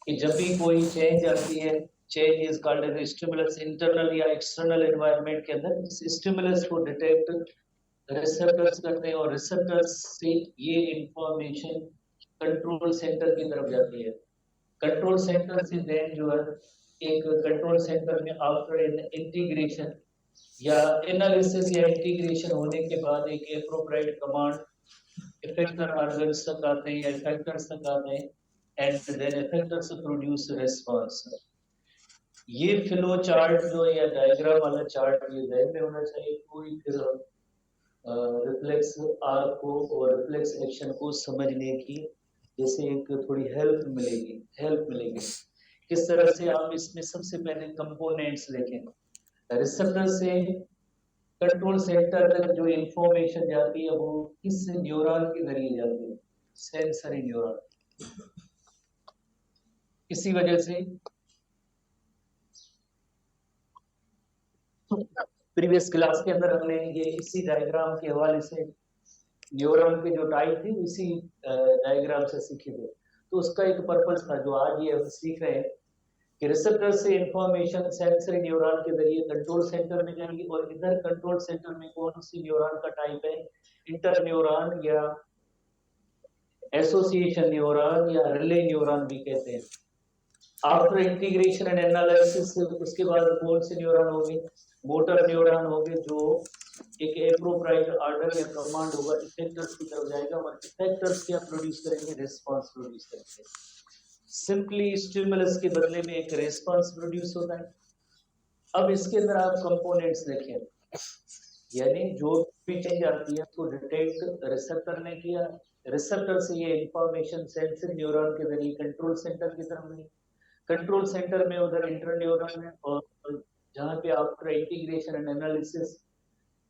कि जब भी कोई चेंज आती है, change is called as stimulus internal या एक्सटर्नल एनवायरनमेंट के अंदर, इस स्टिमुलस को डिटेक्ट रिसेप्टर्स करते हैं और रिसेप्टर्स से ये इंफॉर्मेशन कंट्रोल सेंटर की तरफ जाती है। कंट्रोल सेंटर से देन जो है एक कंट्रोल सेंटर में आफ्टर इंटीग्रेशन या एनालिसिस या इंटीग्रेशन होने के बाद एक एप्रोप्रिएट कमांड इफेक्टर ऑर्गन्स तक आते हैं या इफेक्टर्स तक आते हैं and then effectors produce response. ये फ्लो चार्ट जो या डायग्राम वाला चार्ट ये ध्यान में होना चाहिए। कोई फिर रिफ्लेक्स आर्क को और रिफ्लेक्स एक्शन को समझने की जैसे एक थोड़ी हेल्प मिलेगी। किस तरह से आप इसमें सबसे पहले कंपोनेंट्स देखें। रिसेप्टर से कंट्रोल सेंटर तक जो इंफॉर्मेशन जाती है वो किस न्यूरॉन के जरिए जाती है, सेंसरी न्यूरॉन। इसी वजह से प्रीवियस क्लास के अंदर हमने ये इसी डायग्राम के हवाले से न्यूरॉन के जो टाइप थे इसी डायग्राम से सीखे थे। तो उसका एक पर्पस था जो आज ये हम सीख रहे हैं कि रिसेप्टर से इंफॉर्मेशन सेंसरी न्यूरॉन के जरिए कंट्रोल सेंटर में जाएंगी और इधर कंट्रोल सेंटर में कौन सी न्यूरॉन का टाइप है, इंटर न्यूरॉन या एसोसिएशन न्यूरॉन या रिले न्यूरॉन भी कहते हैं। आफ्टर इंटीग्रेशन एंड एनालिसिस उसके बाद कौन से न्यूरॉन होंगे, मोटर न्यूरॉन होंगे जो एक एप्रोप्रिएट ऑर्डर या कमांड होगा इफेक्टर्स की तरफ जाएगा और इफेक्टर्स क्या प्रोड्यूस करेंगे, रिस्पांस प्रोड्यूस करेंगे। सिंपली स्टिमुलस के बदले में एक रिस्पांस प्रोड्यूस होता है। अब इसके अंदर आप कंपोनेंट्स देखें, यानी जो भी चेंज आती है उसको डिटेक्ट रिसेप्टर ने किया, रिसेप्टर से ये इंफॉर्मेशन सेंसरी न्यूरॉन के जरिए कंट्रोल सेंटर की तरफ गई। कंट्रोल सेंटर में उधर इंटर न्यूरॉन है और जहाँ पे आफ्टर इंटीग्रेशन एंड एनालिसिस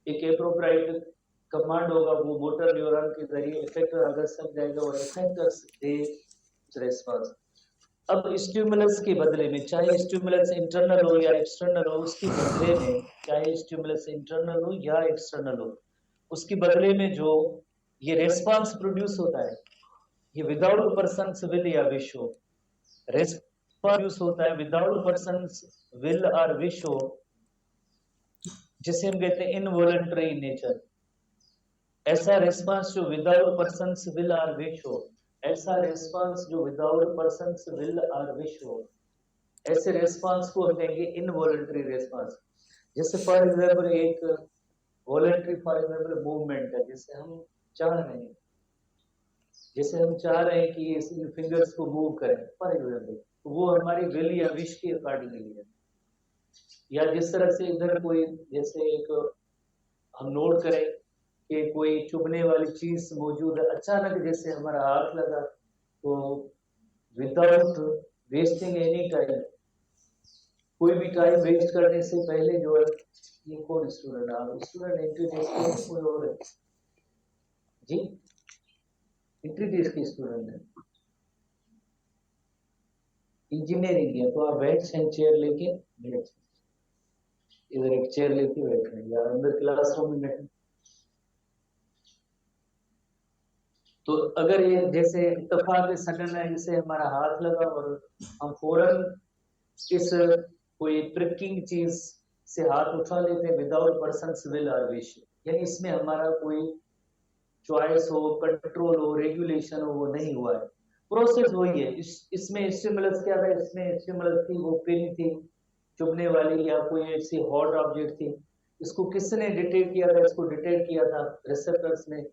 एक एप्रोप्रिएट कमांड होगा वो मोटर न्यूरॉन के जरिए इफेक्टर अगर सब जाएगा और इफेक्टर्स दे रिस्पांस। अब स्टिमुलस के बदले में, चाहे स्टिमुलस इंटरनल हो या एक्सटर्नल हो, उसके बदले में चाहे स्टिमुलस इंटरनल हो या एक्सटर्नल हो, उसके बदले में जो ये रिस्पांस प्रोड्यूस होता है ये विदाउट पर्सन्स विल या विश हो। रिस्पांस होता है विदाउट पर्सन्स विल और विश हो, जिसे हम कहते हैं इनवॉलंटरी नेचर। ऐसा रिस्पांस जो विदाउट पर्सन्स विल और विश हो, ऐसा रिस्पांस जो विदाउट पर्सन्स विल और विश हो, ऐसे रिस्पांस को हम कहेंगे इनवॉलंटरी रिस्पांस। जैसे फॉर एग्जांपल एक वॉलंटरी फॉर एग्जांपल मूवमेंट है, जैसे हम चाह रहे हैं कि इस फिंगर्स को मूव करें फॉर एग्जांपल, तो वो हमारी विल या विश के अकॉर्डिंगली है। या जिस तरह से इधर कोई जैसे एक हम नोट करें कि कोई चुभने वाली चीज मौजूद है, अचानक जैसे हमारा हाथ लगा तो विदाउट वेस्टिंग एनी टाइम, कोई भी टाइम वेस्ट करने से पहले जो है, ये कौन स्टूडेंट है, आप स्टूडेंट एंट्री टेस्ट कोई और है जी, एंट्री टेस्ट के स्टूडेंट है, इंजीनियरिंग है, तो आप बेंच एंड चेयर लेके बैठ, इधर एक चेयर लेके बैठ रहे हैं या अंदर क्लासरूम में बैठे। तो अगर ये जैसे इत्तेफाक सडन है, जैसे हमारा हाथ लगा और हम फौरन इस कोई ट्रिकिंग चीज से हाथ उठा लेते हैं विदाउट पर्सन्स विल और विश, यानी इसमें हमारा कोई चॉइस हो, कंट्रोल हो, रेगुलेशन हो, वो नहीं हुआ है, प्रोसेस वही है। इसमें स्टिमुलस क्या था, इसमें स्टिमुलस थी वो पिन थी चुभने वाली या कोई ऐसी हॉट ऑब्जेक्ट थी, इसको किसने डिटेक्ट किया था, इसको डिटेक्ट किया था रिसेप्टर्स ने।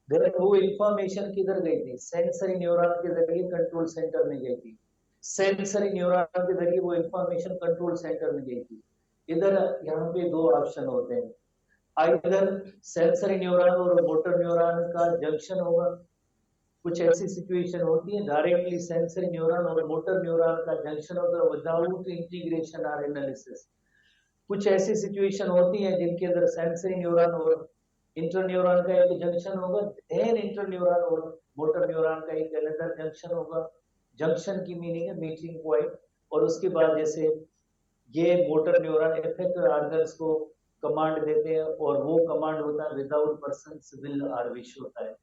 वो इंफॉर्मेशन किधर गई थी, सेंसरी न्यूरॉन के जरिए कंट्रोल सेंटर में गई थी, सेंसरी न्यूरॉन के जरिए वो इंफॉर्मेशन कंट्रोल सेंटर में गई थी। इधर यहाँ पे दो ऑप्शन होते हैं, आइदर सेंसरी न्यूरॉन और मोटर न्यूरॉन का जंक्शन होगा, कुछ ऐसी सिचुएशन होती है डायरेक्टली सेंसरी न्यूरॉन और मोटर न्यूरॉन का जंक्शन होगा विदाउट इंटीग्रेशन और एनालिसिस। कुछ ऐसी सिचुएशन होती है जिनके अंदर सेंसरी न्यूरॉन और इंटर न्यूरॉन का एक जंक्शन होगा, देन इंटर न्यूरॉन और मोटर न्यूरॉन का एक अनदर जंक्शन होगा। जंक्शन की मीनिंग है मीटिंग पॉइंट, और उसके बाद जैसे ये मोटर न्यूरॉन इफेक्टर ऑर्गन्स को कमांड देते हैं और वो कमांड होता है विदाउट पर्सन्स विल और विश होता है।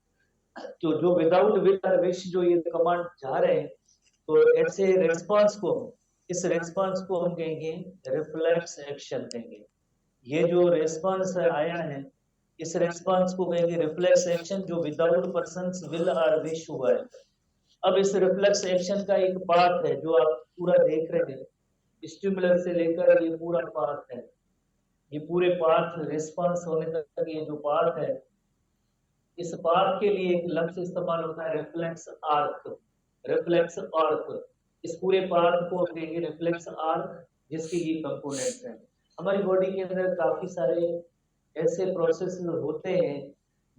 तो जो विदाउट विल और विश जो ये कमांड जा रहे हैं तो ऐसे रेस्पॉन्स को, इस रेस्पॉन्स को हम कहेंगे रिफ्लेक्स एक्शन कहेंगे। ये जो रेस्पॉन्स आया है, इस रेस्पॉन्स को कहेंगे रिफ्लेक्स एक्शन, जो विदाउट पर्सन्स विल और विश हुआ है। अब इस रिफ्लेक्स एक्शन का एक पाथ है जो आप पूरा देख रहे हैं, स्टिमुलस से लेकर ये पूरा पाथ है, ये पूरे पाथ रिस्पॉन्स होने तक ये जो पाथ है, इस पाथ के लिए एक लफ्ज इस्तेमाल होता है रिफ्लेक्स आर्क। रिफ्लेक्स आर्क, इस पूरे पाथ को हम कहेंगे रिफ्लेक्स आर्क, जिसके ये कंपोनेंट्स हैं। हमारी बॉडी के अंदर काफी सारे ऐसे प्रोसेस होते हैं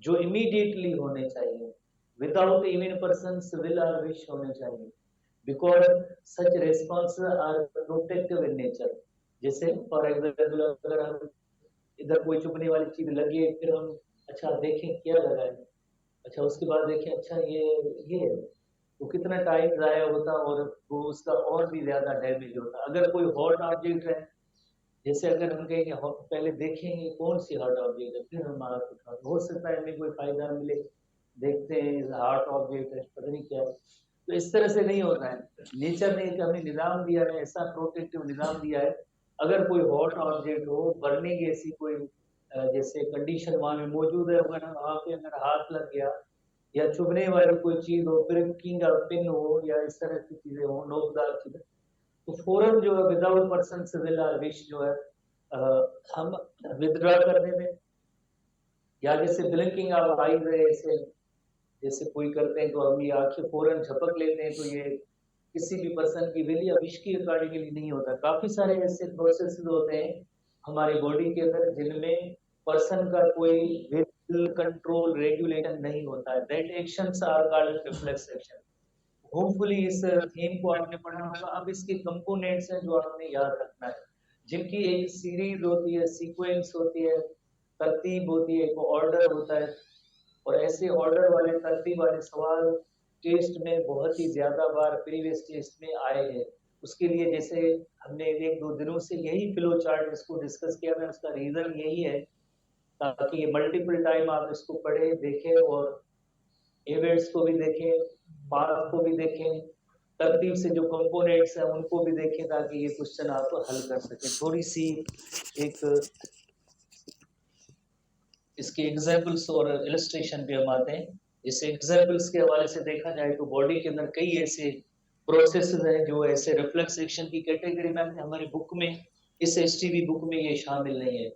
जो इमीडिएटली होने चाहिए, विदाउट इवन पर्सन्स विल और विश होने चाहिए, because such response are protective in nature. जैसे फॉर एग्जाम्पल अगर हम इधर कोई चुभने वाली चीज लगे, फिर हम अच्छा देखें क्या लगा है, अच्छा उसके बाद देखें अच्छा ये तो कितना टाइम जाया होता और वो उसका और भी ज्यादा डैमेज होता। अगर कोई हॉट ऑब्जेक्ट है, जैसे अगर हम कहेंगे पहले देखेंगे कौन सी हॉट ऑब्जेक्ट है, फिर हम आग उठा, हो सकता है हमें कोई फायदा मिले, देखते हैं हॉट ऑब्जेक्ट है पता नहीं क्या है। तो इस तरह से नहीं होता है। नेचर ने एक हमें निजाम दिया है, ऐसा प्रोटेक्टिव निजाम दिया है, अगर कोई हॉट ऑब्जेक्ट हो, बर्निंग ऐसी कोई जैसे कंडीशन वहां में मौजूद है, अगर वहां पे अगर हाथ लग गया या चुभने वाली कोई चीज हो, प्रिकिंग का पिन हो या इस तरह की चीजें हो, नोकदार चीजें, तो फौरन जो है विदाउट पर्सन विल और विश जो है हम विथड्रॉ कर देते। या जैसे ब्लिंकिंग ऑफ आईज है, ऐसे जैसे कोई करते हैं तो अपनी आंखें फौरन झपक लेते हैं, तो ये किसी भी पर्सन की विल या विश की अकॉर्डिंगली नहीं होता। काफी सारे ऐसे प्रोसेस होते हैं हमारी बॉडी के अंदर जिनमें पर्सन का कोई विल कंट्रोल रेगुलेशन नहीं होता है। That actions are called reflex action. Hopefully इस थीम को आपने पढ़ा होगा। अब इसके कंपोनेंट्स हैं जो आपने याद रखना है, जिनकी एक सीरीज होती है, सीक्वेंस होती है, तरतीब होती है, एक ऑर्डर होता है। और ऐसे ऑर्डर वाले तरतीब वाले सवाल टेस्ट में बहुत ही ज्यादा बार प्रीवियस टेस्ट में आए हैं। उसके लिए जैसे हमने एक दो दिनों से यही फ्लो चार्ट इसको डिस्कस किया है, उसका रीजन यही है ताकि ये मल्टीपल टाइम आप इसको पढ़े देखें और इवेंट्स को भी देखें, पाथ को भी देखें, तरतीब से जो कंपोनेंट्स हैं उनको भी देखें, ताकि ये क्वेश्चन आप हल कर सकें। थोड़ी सी एक इसके एग्जाम्पल्स और इलस्ट्रेशन पे हम आते हैं। जैसे एग्जाम्पल्स के हवाले से देखा जाए तो बॉडी के अंदर कई ऐसे प्रोसेसेस हैं जो ऐसे रिफ्लेक्स एक्शन की कैटेगरी में हमारी बुक में, इस एसटीवी बुक में ये शामिल नहीं है।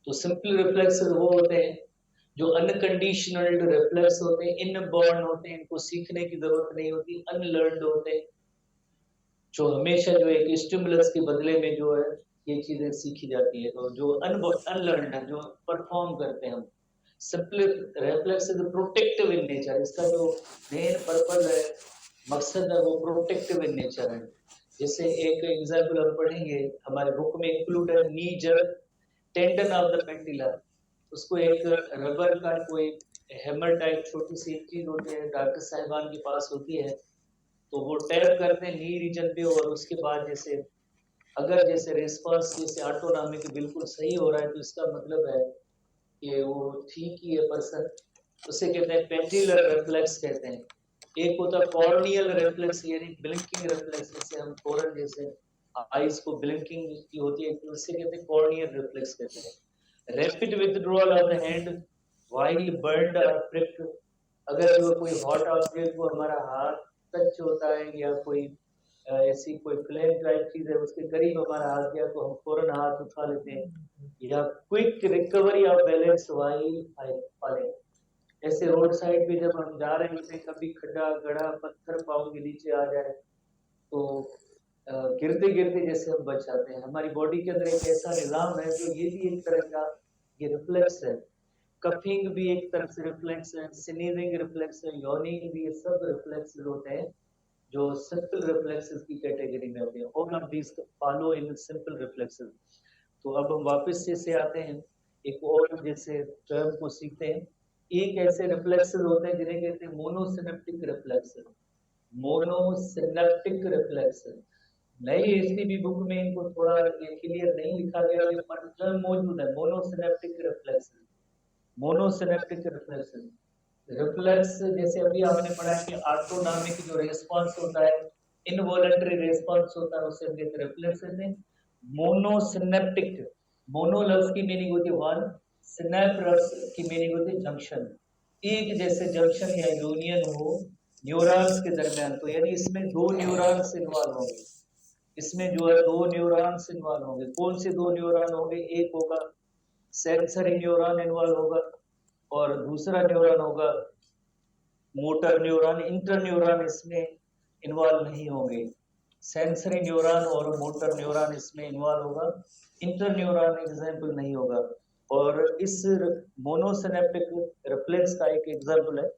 तो सिंपल रिफ्लेक्स वो होते हैं जो अनकंडीशनल रिफ्लेक्स होते हैं, इनबॉर्न होते हैं, इनको सीखने की जरूरत नहीं होती, अनलर्नड होते हैं, जो हमेशा जो एक स्टिमुलस के बदले में जो है ये चीजें सीखी जाती है। तो जो अनलर्नड है, जो परफॉर्म करते हैं हम, simple reflex is protective in nature. इसका जो मेन पर्पस है, मकसद है, वो प्रोटेक्टिव इन नेचर है। जैसे एक एग्जाम्पल हम पढ़ेंगे हमारे बुक में इंक्लूड है, knee jerk tendon of the patella. उसको एक रबर का कोई हैमर टाइप छोटी सी चीज होती है, डॉक्टर साहिबान के पास होती है, तो वो टैप करते हैं नी रीजन पे, और उसके बाद जैसे अगर जैसे रेस्पॉन्स जैसे ऑटोनॉमिक बिल्कुल सही हो रहा है, तो इसका मतलब है कि वो ठीक ही है पर्सन। उसे कहते हैं पेंटिलर रिफ्लेक्स कहते हैं। एक होता है कॉर्नियल रिफ्लेक्स, यानी ब्लिंकिंग रिफ्लेक्स, जैसे हम फौरन जैसे आईज को ब्लिंकिंग की होती है, तो उससे कहते हैं कॉर्नियल रिफ्लेक्स कहते हैं। Rapid withdrawal of the hand while burned और प्रिक्ड। अगर जो कोई हॉट ऑब्जेक्ट को हमारा हाथ टच होता है या कोई ऐसी कोई फ्लेम टाइप चीज है उसके करीब हमारा हाथ गया, तो हम फौरन हाथ उठा लेते हैं। या quick recovery of balance while falling. ऐसे रोड साइड पे जब हम जा रहे होते हैं, कभी खड्डा गड़ा पत्थर पाँव के नीचे आ जाए, तो गिरते गिरते जैसे हम बच जाते हैं। हमारी बॉडी के अंदर एक ऐसा निजाम है जो ये भी एक तरह का ये रिफ्लेक्स है। कफिंग भी एक तरफ से रिफ्लेक्स है, स्नीजिंग रिफ्लेक्स है, यॉर्निंग भी, ये सब रिफ्लेक्स होते हैं जो सिंपल रिफ्लेक्सेस की कैटेगरी में होते हैं। All of these follow in simple reflexes. तो अब हम वापस से आते हैं एक और जैसे टर्म को सीखते हैं। एक ऐसे रिफ्लेक्सेस होते हैं जिन्हें कहते हैं मोनोसिनेप्टिक रिफ्लेक्सेस। मोनोसिनेप्टिक रिफ्लेक्सेस नई एसटीबी बुक में इनको थोड़ा ये क्लियर नहीं लिखा गया, लेकिन टर्म मौजूद है monosynaptic reflexes. Monosynaptic reflexes, reflex जैसे अभी आपने पढ़ा है कि ऑटोनॉमिक जो रिस्पांस होता है इनवॉलंटरी रिस्पॉन्स होता है, उसे हम कहते हैं रिफ्लेक्स में। मोनोसिनेप्टिक, मोनो लफ्ज की मीनिंग होती है वन, सिनेप लफ्ज की मीनिंग होती है जंक्शन, एक जैसे जंक्शन या यूनियन हो न्यूरॉन्स के दरमियान। तो यानी इसमें दो न्यूरॉन्स इन्वॉल्व होंगे, इसमें जो है दो न्यूरॉन्स इन्वॉल्व होंगे। कौन से दो न्यूरॉन होंगे? एक होगा सेंसरी न्यूरॉन इन्वॉल्व होगा और दूसरा न्यूरॉन होगा मोटर न्यूरॉन। इंटर न्यूरॉन इसमें इन्वॉल्व नहीं होंगे। सेंसरी न्यूरॉन और मोटर न्यूरॉन इसमें इन्वॉल्व होगा, इंटर न्यूरॉन एग्जाम्पल नहीं होगा। और इस मोनोसिनेप्टिक रिफ्लेक्स का एक एग्जाम्पल है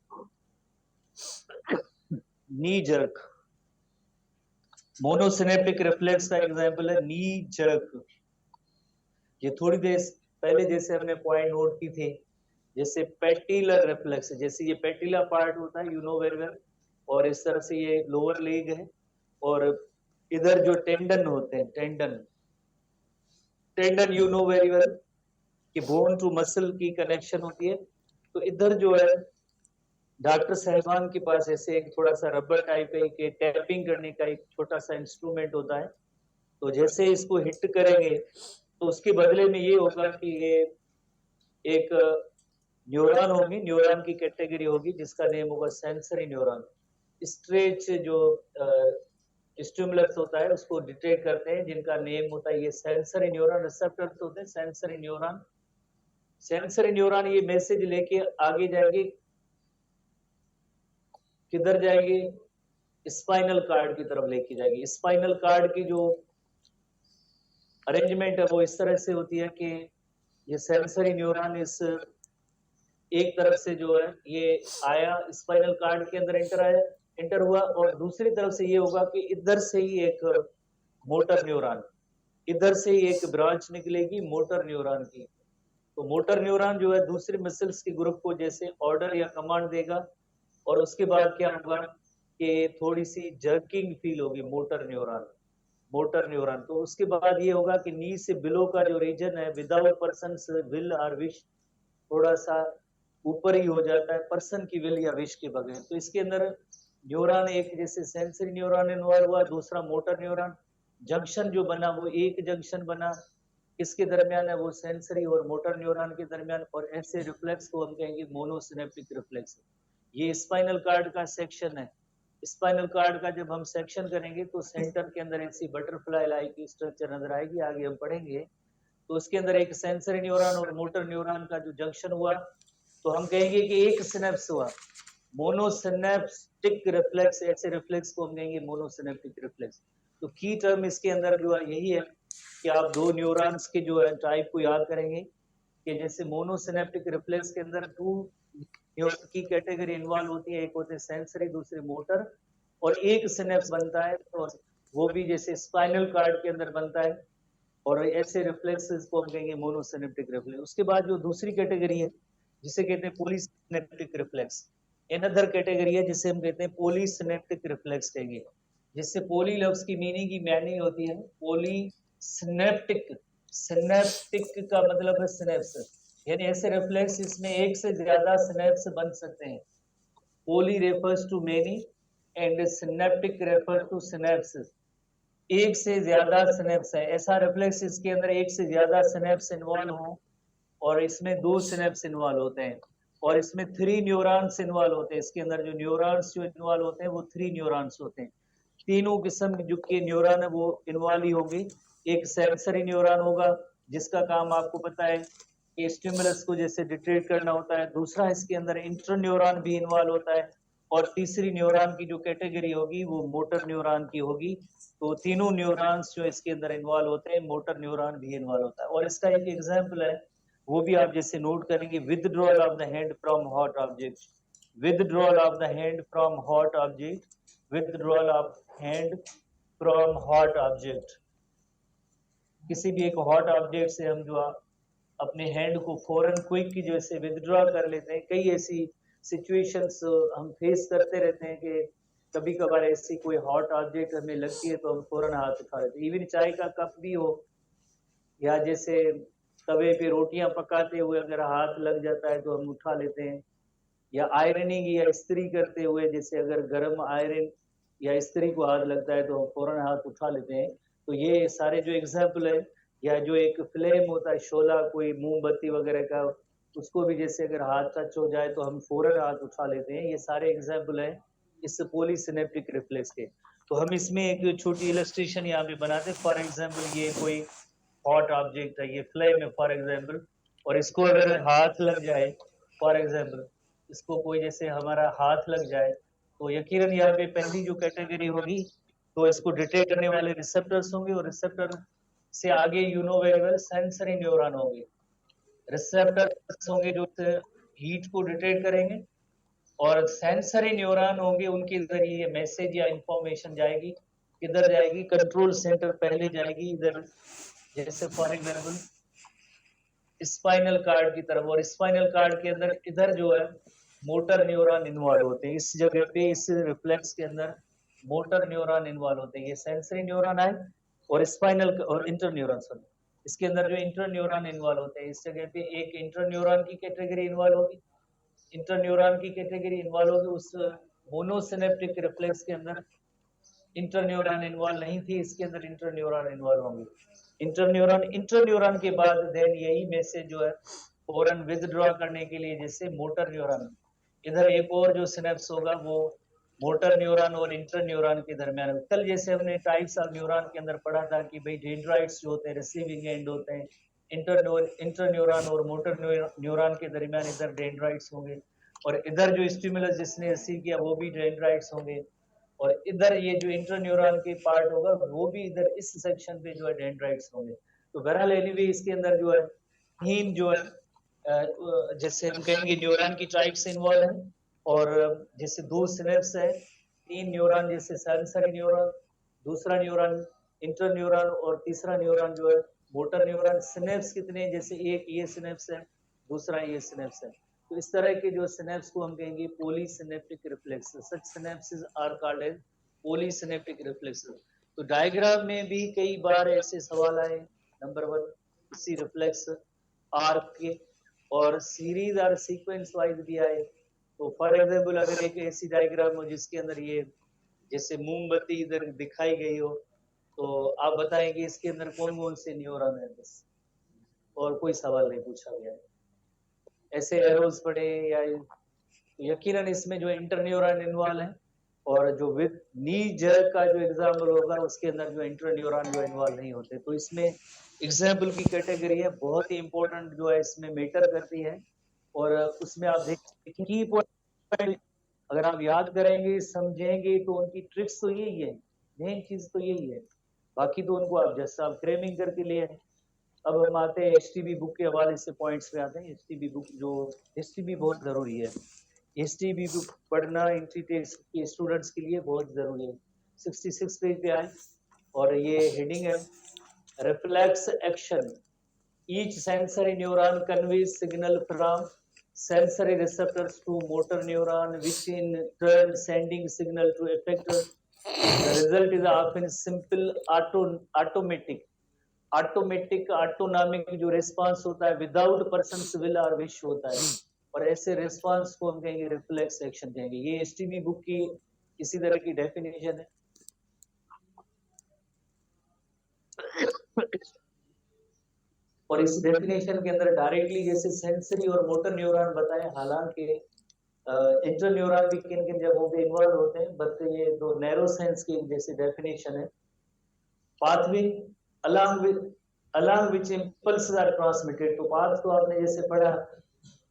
नी जर्क। मोनोसिनेप्टिक रिफ्लेक्स का एग्जाम्पल है नी जर्क। ये थोड़ी देर पहले जैसे हमने पॉइंट नोट की थी, जैसे पेटिलर रिफ्लेक्स, जैसे ये पेटिला पार्ट होता है, यू नो वेरी वेल, और इस तरह से ये लोअर लेग है, और इधर जो टेंडन होते हैं, tendon, tendon you know very well कि बोन टू मसल की कनेक्शन होती है। तो इधर जो है डॉक्टर साहबान के पास ऐसे एक थोड़ा सा रबर टाइप है कि टैपिंग करने का एक छोटा सा इंस्ट्रूमेंट होता है। तो जैसे इसको हिट करेंगे तो उसके बदले में ये होगा कि ये एक न्यूरॉन होगी, न्यूरॉन की कैटेगरी होगी जिसका नेम होगा सेंसरी न्यूरॉन। स्ट्रेच जो स्टिमुलस होता है उसको डिटेक्ट करते हैं, जिनका नेम होता है ये सेंसरी न्यूरॉन। रिसेप्टर्स होते हैं सेंसरी न्यूरॉन। सेंसरी न्यूरॉन ये मैसेज लेके आगे जाएंगे, किधर जाएंगे? स्पाइनल कार्ड की तरफ लेके जाएगी। स्पाइनल कार्ड की जो अरेंजमेंट है वो इस तरह से होती है कि ये सेंसरी न्यूरॉन इस एक तरफ से जो है ये आया, स्पाइनल कार्ड के अंदर एंटर हुआ, और दूसरी तरफ से ये होगा कि इधर से ही एक मोटर न्यूरॉन, इधर से ही एक ब्रांच निकलेगी मोटर न्यूरॉन की। तो मोटर न्यूरॉन जो है दूसरे मसल्स के ग्रुप को जैसे ऑर्डर या कमांड देगा, और उसके बाद क्या होगा कि थोड़ी सी जर्किंग फील होगी मोटर न्यूरॉन, मोटर न्यूरॉन। तो उसके बाद ये होगा कि नी से बिलो का जो रीजन है विदाउट पर्सन विल और विश, थोड़ा सा ऊपर ही हो जाता है पर्सन की विल या विश के बगैर। तो इसके अंदर न्यूरॉन एक जैसे सेंसरी न्यूरॉन इन्वॉल्व हुआ, दूसरा मोटर न्यूरॉन, जंक्शन जो बना वो एक जंक्शन बना, किसके दरमियान है? वो सेंसरी और मोटर न्यूरॉन के दरमियान। और ऐसे रिफ्लेक्स को हम कहेंगे मोनोसिनेप्टिक रिफ्लेक्स। ये स्पाइनल कार्ड का सेक्शन है। स्पाइनल कार्ड का जब हम सेक्शन करेंगे तो सेंटर के अंदर ऐसी बटरफ्लाई लाइक की स्ट्रक्चर नजर आएगी, आगे हम पढ़ेंगे। तो उसके अंदर एक सेंसरी न्यूरॉन और मोटर न्यूरॉन का जो जंक्शन हुआ तो हम कहेंगे कि एक सिनेप्स हुआ, मोनोसिनेप्टिक रिफ्लेक्स। ऐसे रिफ्लेक्स को हम कहेंगे मोनोसिनेप्टिक रिफ्लेक्स। तो की टर्म इसके अंदर जो है यही है कि आप दो न्यूरॉन्स के जो है टाइप को याद करेंगे कि जैसे मोनोसिनेप्टिक रिफ्लेक्स के अंदर टू की कैटेगरी इन्वॉल्व होती है, एक होते हैं सेंसरी, दूसरे मोटर, और एक सिनेप्स बनता है, और वो भी जैसे स्पाइनल कार्ड के अंदर बनता है। और ऐसे रिफ्लेक्सेस को हम कहेंगे मोनोसिनेप्टिक रिफ्लेक्स। उसके बाद जो दूसरी कैटेगरी है जिसे कहते हैं पॉलीसिनेप्टिक रिफ्लेक्स, अनदर कैटेगरी है जिसे हम कहते हैं पॉलीसिनेप्टिक रिफ्लेक्स कहेंगे। जिससे पोली लफ्ज की मीनिंग की मैनिंग होती है पोली सिनेप्टिक, सिनेप्टिक का मतलब है सिनेप्स, यानी ऐसे रिफ्लेक्स इसमें एक से ज्यादा सिनेप्स बन सकते हैं। Poly refers to many and synaptic refer to synapse. एक से ज्यादा सिनेप्स है, ऐसा रिफ्लेक्स इसके अंदर एक से ज्यादा सिनेप्स इन्वॉल्व हो, और इसमें दो सिनेप्स इन्वॉल्व होते हैं, और इसमें थ्री न्यूरॉन्स इन्वॉल्व होते हैं। इसके अंदर जो न्यूरॉन्स जो इन्वॉल्व होते हैं वो थ्री न्यूरॉन्स होते हैं। तीनों किस्म जो के न्यूरॉन है वो इन्वॉल्व ही होंगे। एक सेंसरी न्यूरॉन होगा जिसका काम आपको पता है कि स्टिमुलस को जैसे डिटेक्ट करना होता है। दूसरा इसके अंदर इंटर न्यूरॉन भी इन्वॉल्व होता है, और तीसरी न्यूरॉन की जो कैटेगरी होगी वो मोटर न्यूरॉन की होगी। तो तीनों न्यूरॉन्स जो इसके अंदर इन्वॉल्व होते हैं, मोटर न्यूरॉन भी इन्वॉल्व होता है। और इसका एक एग्जाम्पल है, वो भी आप जैसे नोट करेंगे, withdrawal of the hand from hot object, withdrawal of the hand from hot object, withdrawal of hand from hot object. किसी भी एक हॉट ऑब्जेक्ट से हम जो अपने हैंड को फौरन क्विक जैसे विदड्रॉ कर लेते हैं। कई ऐसी सिचुएशंस हम फेस करते रहते हैं कि कभी कभार ऐसी कोई हॉट ऑब्जेक्ट हमें लगती है तो हम फौरन हाथ उठा लेते हैं। इवन चाय का कप भी हो, या जैसे तवे पे रोटियां पकाते हुए अगर हाथ लग जाता है तो हम उठा लेते हैं, या आयरनिंग या इस्त्री करते हुए जैसे अगर गर्म आयरन या स्त्री को हाथ लगता है तो हम फौरन हाथ उठा लेते हैं। तो ये सारे जो एग्जाम्पल है, या जो एक फ्लेम होता है, शोला कोई मोमबत्ती वगैरह का, उसको भी जैसे अगर हाथ टच हो जाए तो हम फौरन हाथ उठा लेते हैं। ये सारे एग्जाम्पल है इस पॉलीसिनेप्टिक रिफ्लेक्स के। तो हम इसमें एक छोटी इलस्ट्रेशन यहाँ पे बनाते हैं। फॉर एग्जाम्पल ये कोई हॉट ऑब्जेक्ट है, ये फ्लेम है फॉर एग्जाम्पल, और इसको अगर हाथ लग जाए, फॉर एग्जाम्पल इसको कोई जैसे हमारा हाथ लग जाए, तो यकीनन यहाँ पे पहली जो कैटेगरी होगी, तो इसको डिटेक्ट करने वाले रिसेप्टर्स होंगे, और रिसेप्टर से आगे you know very well sensory neuron होंगे। रिसेप्टर्स होंगे जो हीट को डिटेक्ट करेंगे, और सेंसरी न्यूरॉन होंगे, उनके जरिए ये मैसेज या इंफॉर्मेशन जाएगी। किधर जाएगी? कंट्रोल सेंटर पहले जाएगी इधर, जैसे फॉर एग्जाम्पल स्पाइनल कार्ड की तरफ, और स्पाइनल कार्ड के अंदर इधर जो है मोटर न्यूरॉन इन्वॉल्व होते हैं। इस जगह पे इस रिफ्लेक्स के अंदर मोटर न्यूरॉन इन्वॉल्व होते हैं। ये सेंसरी न्यूरॉन है, और स्पाइनल और इंटर न्यूरॉन, सॉरी, इसके अंदर जो इंटर न्यूरॉन इन्वॉल्व होते हैं। इस जगह पे एक इंटर न्यूरॉन की कैटेगरी इन्वॉल्व होगी, इंटर न्यूरॉन की कैटेगरी इन्वॉल्व होगी। उस मोनोसिनेप्टिक रिफ्लेक्स के अंदर इंटर न्यूरॉन इन्वॉल्व नहीं थी, इसके अंदर इंटर न्यूरॉन इन्वॉल्व होंगे। इंटर न्यूरॉन के बाद देन यही मैसेज जो है फौरन विथड्रॉ करने के लिए, जैसे मोटर न्यूरॉन, इधर एक और जो सिनेप्स होगा वो मोटर न्यूरॉन और इंटर न्यूरॉन के दरमियान। कल जैसे हमने टाइप्स ऑफ न्यूरॉन के अंदर पढ़ा था कि भाई डेंड्राइट्स जो होते हैं रिसीविंग एंड होते हैं, इंटर न्यूरॉन और मोटर न्यूरॉन के दरमियान इधर डेंड्राइट्स होंगे, और इधर जो स्टिमुलस जिसने रिसीव किया वो भी डेंड्राइट्स होंगे, और इधर ये जो इंटर न्यूरॉन के पार्ट होगा वो भी इधर इस सेक्शन पे जो है डेंड्राइट्स होंगे। तो बहरहाल एनीवे इसके अंदर जो है तीन जो है जैसे हम कहेंगे न्यूरॉन की टाइप्स इन्वॉल्व हैं, और जैसे दो सिनेप्स है, तीन न्यूरॉन, जैसे सेंसरी न्यूरॉन, दूसरा न्यूरॉन इंटर न्यूरॉन, और तीसरा न्यूरॉन जो है मोटर न्यूरॉन। सिनेप्स कितने? जैसे एक ये सिनेप्स है, दूसरा ये सिनेप्स है। तो इस तरह के जो सिनेप्स को हम कहेंगे polysynaptic reflexes. Such synapses are called as polysynaptic reflexes. तो डायग्राम में भी कई बार ऐसे सवाल आए, नंबर 1 इसी रिफ्लेक्स आर्क के, और सीरीज और सीक्वेंस वाइज भी आए। तो फॉर एग्जाम्पल अगर एक ऐसी डायग्राम हो जिसके अंदर ये जैसे मोमबत्ती इधर दिखाई गई हो, तो आप बताएंगे इसके अंदर कौन कौन से न्यूरॉन है, बस, और कोई सवाल नहीं पूछा गया है। ऐसे एरोज पड़े या यकीनन इसमें जो इंटर न्यूरॉन इन्वॉल्व है, और जो विद नी जर्क का जो एग्जाम्पल होगा उसके अंदर जो इंटर न्यूरॉन जो इन्वॉल्व नहीं होते। तो इसमें एग्जाम्पल की कैटेगरी है, बहुत ही इंपॉर्टेंट जो है इसमें मैटर करती है, और उसमें आप देखिए की पॉइंट अगर आप याद करेंगे समझेंगे तो उनकी ट्रिक्स तो यही है, मेन चीज तो यही है, बाकी तो उनको आप जैसा आप क्रेमिंग करके लिए हैं। अब हम आते हैं एचटीबी बुक के हवाले से पॉइंट्स पे आते हैं। एचटीबी बुक जो एचटीबी बहुत जरूरी है, एचटीबी बुक पढ़ना एंट्री टेस्ट के स्टूडेंट्स के लिए बहुत जरूरी है। 66 पेज पे आए, और ये हेडिंग है reflex action. Each sensory neuron conveys signal from sensory receptors to motor neuron, which in turn sending signal to effector. The result is often simple autonomic जो रिस्पांस होता है विदाउट पर्सन विल और wish होता है, और ऐसे response को हम कहेंगे रिफ्लेक्स एक्शन कहेंगे। ये एचटीबी बुक की इसी तरह की डेफिनेशन है। और इस डेफिनेशन के अंदर डायरेक्टली जैसे सेंसरी और मोटर न्यूरॉन बताए, हालांकि इंटर न्यूरॉन भी किन किन जगहों पे इन्वॉल्व होते हैं, बट ये दो नैरो सेंस की जैसे डेफिनेशन है। Pathway along which impulses are transmitted। तो पाथ तो आपने जैसे पढ़ा,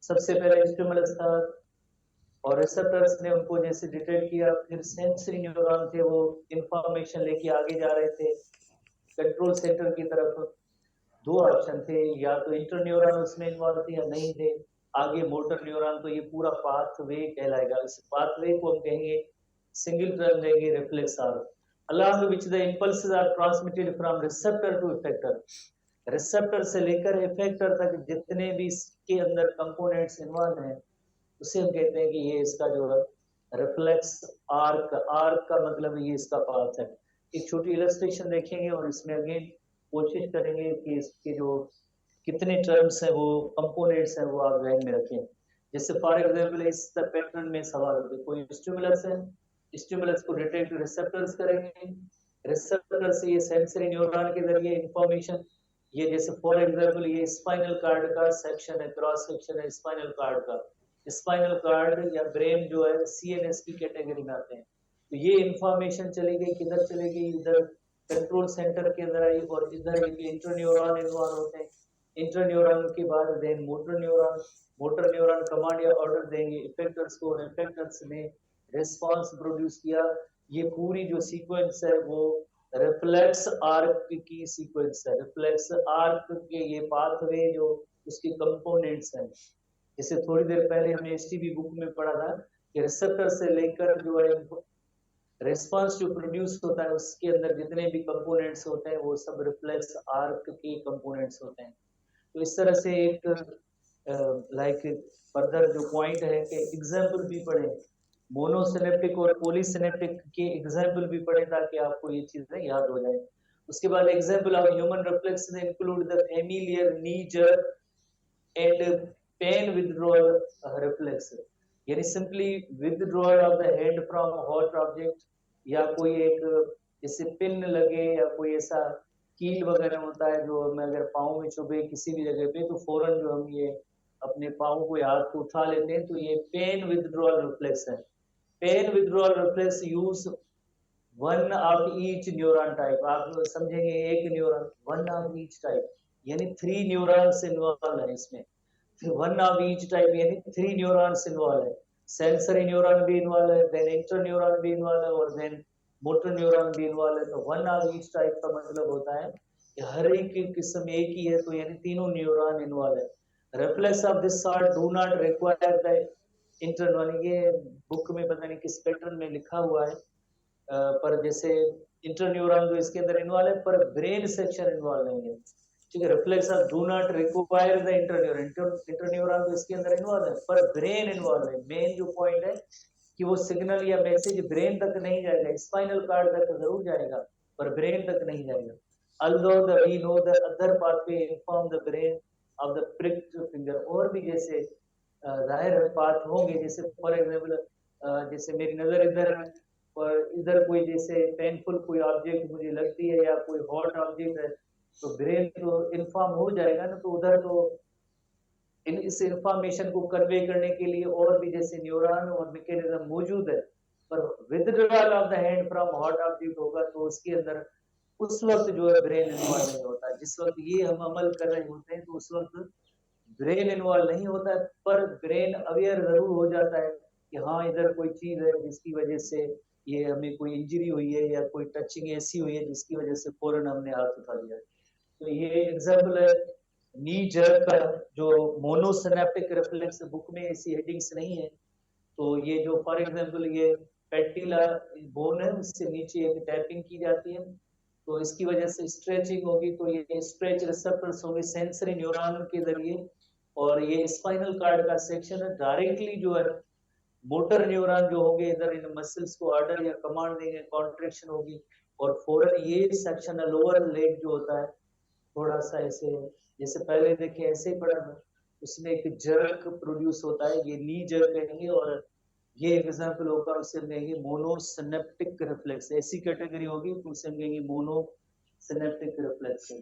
सबसे पहले स्टिमुलस था, और रिसेप्टर्स ने उनको जैसे डिटेक्ट किया, फिर सेंसरी न्यूरॉन थे वो इंफॉर्मेशन लेके आगे जा रहे थे कंट्रोल सेंटर की तरफ। दो ऑप्शन थे, या तो इंटर न्यूरॉन उसमें इन्वॉल्व थे या नहीं थे, आगे मोटर न्यूरॉन। तो ये पूरा पाथवे कहलाएगा। इस पाथवे को हम कहेंगे सिंगल टर्म देंगे reflex arc, along which the impulses are transmitted from receptor to effector। Receptor से लेकर इफेक्टर तक जितने भी इसके अंदर कंपोनेंट्स इन्वॉल्व हैं उसे हम कहते हैं कि ये इसका जो है रिफ्लेक्स आर्क। आर्क का मतलब ये इसका पाथ है। एक छोटी इलस्ट्रेशन देखेंगे, और इसमें अगेन कोशिश करेंगे कि इसके जो कितने टर्म्स हैं वो कंपोनेंट्स हैं वो आप ध्यान में रखें। जैसे फॉर एग्जाम्पल इस पैटर्न में सवाल होते, कोई स्टिमुलस है, स्टिमुलस को डिटेक्ट रिसेप्टर्स करेंगे, रिसेप्टर से ये सेंसरी न्यूरॉन के जरिए इंफॉर्मेशन, ये जैसे फॉर एग्जांपल ये स्पाइनल कार्ड का सेक्शन है, क्रॉस सेक्शन है स्पाइनल कार्ड का, स्पाइनल कार्ड या ब्रेन जो है सीएनएस की कैटेगरी में आते हैं। तो ये इंफॉर्मेशन चली गई किधर चलेगी, इधर कंट्रोल सेंटर के अंदर आई और इधर इंटरन्यूरॉन इन्वॉल्व होते हैं। इंटरन्यूरॉन के बाद देन मोटर न्यूरॉन कमांड या ऑर्डर देंगे इफेक्टर्स को, इफेक्टर्स ने रिस्पांस प्रोड्यूस किया। ये पूरी जो सीक्वेंस है वो रिफ्लेक्स आर्क की सीक्वेंस है। रिफ्लेक्स आर्क के ये पाथवे जो उसके कंपोनेंट्स हैं, जैसे थोड़ी देर पहले हमने एसटीबी बुक में पढ़ा था कि रिसेप्टर से लेकर जो है रिस्पांस जो प्रोड्यूस होता है उसके अंदर जितने भी कंपोनेंट्स होते हैं वो सब रिफ्लेक्स आर्क के कंपोनेंट्स होते हैं। तो इस तरह से एक लाइक फर्दर जो पॉइंट है कि एग्जाम्पल भी पढ़े, मोनोसिनेप्टिक और पॉलीसिनेप्टिक के एग्जाम्पल भी पढ़े ताकि आपको ये चीजें याद हो जाए। उसके बाद example of human reflex include the familiar knee jerk and pain withdrawal reflex, यानी simply withdrawal of the hand from hot object, या कोई एक जैसे पिन लगे या कोई ऐसा कील वगैरह होता है जो हमें अगर पाँव में चुभे किसी भी जगह पे तो फौरन जो हम ये अपने पाँव को हाथ को उठा लेते हैं, तो ये पेन विथड्रॉल रिफ्लेक्स है। Pain withdrawal reflex use one of each neuron type, आप समझेंगे एक neuron one of each type यानी 3 न्यूरॉन्स इन्वॉल्व है इसमें। वन ऑफ ईच टाइप यानी 3 न्यूरॉन्स इन्वॉल्व है, सेंसरी न्यूरॉन भी इन्वॉल्व है, देन इंटर न्यूरॉन भी इन्वॉल्व है और देन मोटर न्यूरॉन भी इन्वॉल्व है। तो वन ऑफ ईच टाइप का मतलब होता है कि हर एक की किस्म एक ही है, तो यानी तीनों न्यूरॉन इन्वॉल्व है। Reflex of this sort do not require the inter, ये बुक में पता नहीं किस पैटर्न में लिखा हुआ है, पर जैसे इंटरन्यूरॉन जो इसके अंदर इन्वॉल्व है पर ब्रेन सेक्शन इन्वॉल्व नहीं है, ठीक है। Reflex of do not require the interneuron, interneuron तो इसके अंदर इन्वॉल्व है पर ब्रेन इन्वॉल्व है। मेन जो पॉइंट है कि वो सिग्नल या मैसेज ब्रेन तक नहीं जाएगा, स्पाइनल कार्ड तक जरूर जाएगा पर ब्रेन तक नहीं जाएगा। although the we know the other pathway inform the brain of the pricked finger, और भी जैसे जाहिर पाथ होंगे, जैसे फॉर एग्जांपल जैसे मेरी नजर इधर है और इधर कोई जैसे पेनफुल कोई ऑब्जेक्ट मुझे लगती है या कोई हॉट ऑब्जेक्ट है तो ब्रेन तो इन्फॉर्म हो जाएगा ना, तो उधर तो इस इंफॉर्मेशन को कन्वे करने के लिए और भी जैसे न्यूरॉन और मैकेनिज्म मौजूद है। पर withdrawal of the hand from hot object होगा तो उसके अंदर उस वक्त जो है ब्रेन इन्वॉल्व नहीं होता है। जिस वक्त ये हम अमल कर रहे होते हैं तो उस वक्त ब्रेन इन्वॉल्व नहीं होता है, पर ब्रेन अवेयर जरूर हो जाता है कि हाँ इधर कोई चीज है जिसकी वजह से ये हमें कोई इंजरी हुई है या कोई टचिंग ऐसी हुई है जिसकी वजह से फौरन हमने हाथ उठा लिया। तो ये एग्जाम्पल है नी जर्क का, जो मोनोसिनेप्टिक रिफ्लेक्स बुक में ऐसी हेडिंग्स नहीं है। तो ये जो फॉर एग्जांपल ये पेटिला बोन है उससे नीचे एक टैपिंग की जाती है तो इसकी वजह से स्ट्रेचिंग होगी, तो ये स्ट्रेच रिसेप्टर्स होंगे सेंसरी न्यूरॉन के जरिए, और ये स्पाइनल कार्ड का सेक्शन है डायरेक्टली जो है मोटर न्यूरॉन जो होंगे इधर इन मसल्स को ऑर्डर या कमांड देंगे, कॉन्ट्रैक्शन होगी और फौरन ये सेक्शन लोअर लेग जो होता है थोड़ा सा ऐसे जैसे पहले देखे ऐसे ही पड़ा था, उसमें एक जर्क प्रोड्यूस होता है, ये नी जर्क कहेंगे और ये एग्जांपल होगा उससे हम कहेंगे मोनोसिनेप्टिक रिफ्लेक्स, ऐसी कैटेगरी होगी तो उससे हम कहेंगे मोनोसिनेप्टिक रिफ्लेक्स।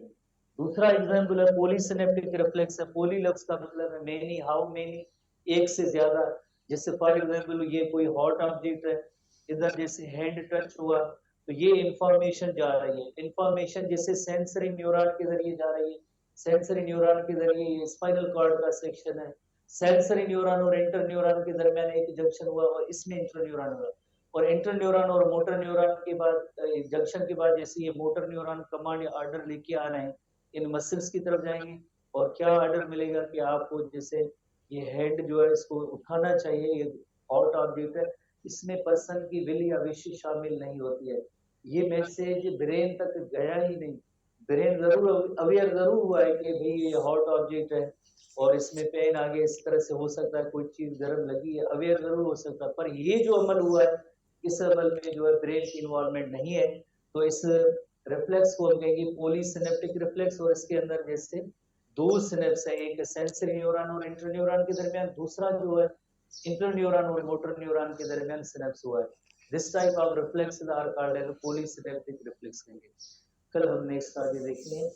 दूसरा एग्जांपल है पॉलीसिनेप्टिक रिफ्लेक्स है। पॉली लफ्ज का मतलब है मेनी, हाउ मेनी, एक से ज्यादा। जैसे फॉर एग्जांपल ये कोई हॉट ऑब्जेक्ट है, इधर जैसे हैंड टच हुआ तो ये इंफॉर्मेशन जा रही है, इंफॉर्मेशन जैसे सेंसरी न्यूरॉन के जरिए जा रही है, सेंसरी न्यूरॉन के जरिए ये स्पाइनल कॉर्ड का सेक्शन है, सेंसरी न्यूरॉन और इंटर न्यूरॉन के दरमियान एक जंक्शन हुआ और इसमें इंटर न्यूरॉन हुआ, और इंटर न्यूरॉन और मोटर न्यूरॉन के बाद जंक्शन के बाद जैसे ये मोटर न्यूरॉन कमांड या ऑर्डर लेके आ रहे हैं इन मसल्स की तरफ जाएंगे और क्या ऑर्डर मिलेगा कि आपको जैसे ये हेड जो है इसको उठाना चाहिए, ये हॉट ऑब्जेक्ट है, इसमें पर्सन की विल या विश शामिल नहीं होती है। ये मैसेज ब्रेन तक गया ही नहीं, ब्रेन जरूर अवेयर जरूर हुआ है कि भाई ये हॉट ऑब्जेक्ट है और इसमें पेन आगे इस तरह से हो सकता है, कोई चीज गर्म लगी है, अवेयर जरूर हो सकता है, पर ये जो अमल हुआ है इस अमल में जो है ब्रेन की इन्वॉल्वमेंट नहीं है। तो इस रिफ्लेक्स को हम कहेंगे पॉलीसिनेप्टिक रिफ्लेक्स, और इसके अंदर जैसे दो सिनेप्स है, एक सेंसरी न्यूरॉन और इंटर न्यूरॉन के दरमियान, दूसरा जो है इंटर न्यूरॉन और मोटर न्यूरॉन के दरमियान सिनेप्स हुआ है। This type of reflex are called as polysynaptic reflex कहेंगे। कल हमने इसका आगे देखिए